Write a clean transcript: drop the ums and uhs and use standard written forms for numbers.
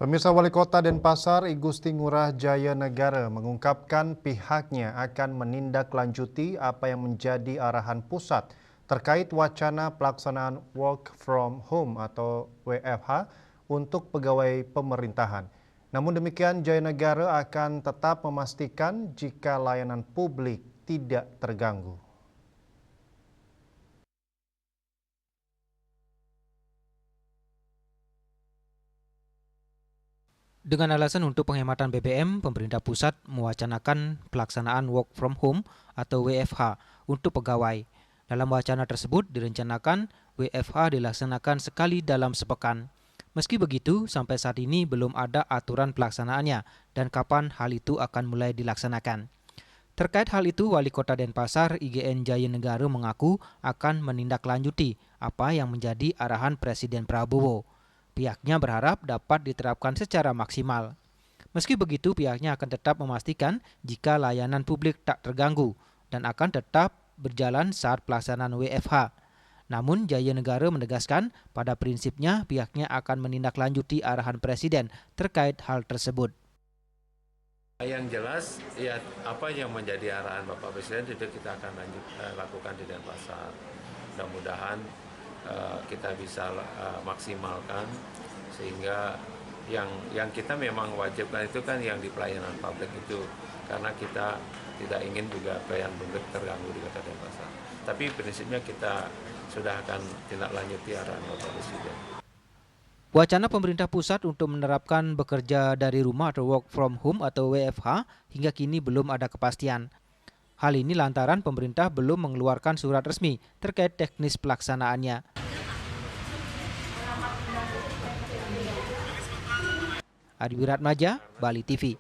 Pemirsa Wali Kota Denpasar, I Gusti Ngurah Jaya Negara mengungkapkan pihaknya akan menindaklanjuti apa yang menjadi arahan pusat terkait wacana pelaksanaan work from home atau WFH untuk pegawai pemerintahan. Namun demikian, Jaya Negara akan tetap memastikan jika layanan publik tidak terganggu. Dengan alasan untuk penghematan BBM, pemerintah pusat mewacanakan pelaksanaan work from home atau WFH untuk pegawai. Dalam wacana tersebut direncanakan WFH dilaksanakan sekali dalam sepekan. Meski begitu, sampai saat ini belum ada aturan pelaksanaannya dan kapan hal itu akan mulai dilaksanakan. Terkait hal itu, Wali Kota Denpasar IGN Jaya Negara mengaku akan menindaklanjuti apa yang menjadi arahan Presiden Prabowo. Pihaknya berharap dapat diterapkan secara maksimal. Meski begitu, pihaknya akan tetap memastikan jika layanan publik tak terganggu dan akan tetap berjalan saat pelaksanaan WFH. Namun, Jaya Negara menegaskan pada prinsipnya pihaknya akan menindaklanjuti arahan Presiden terkait hal tersebut. Yang jelas, ya apa yang menjadi arahan Bapak Presiden itu kita akan lakukan di Denpasar. Mudah-mudahan kita bisa maksimalkan sehingga yang kita memang wajibkan itu kan yang di pelayanan publik itu, karena kita tidak ingin juga pelayanan publik terganggu di Kota Denpasar. Tapi prinsipnya kita sudah akan tindak lanjuti arahan Bapak Presiden. Wacana pemerintah pusat untuk menerapkan bekerja dari rumah atau work from home atau WFH hingga kini belum ada kepastian. Hal ini lantaran pemerintah belum mengeluarkan surat resmi terkait teknis pelaksanaannya. Adi Wiratmaja, Bali TV.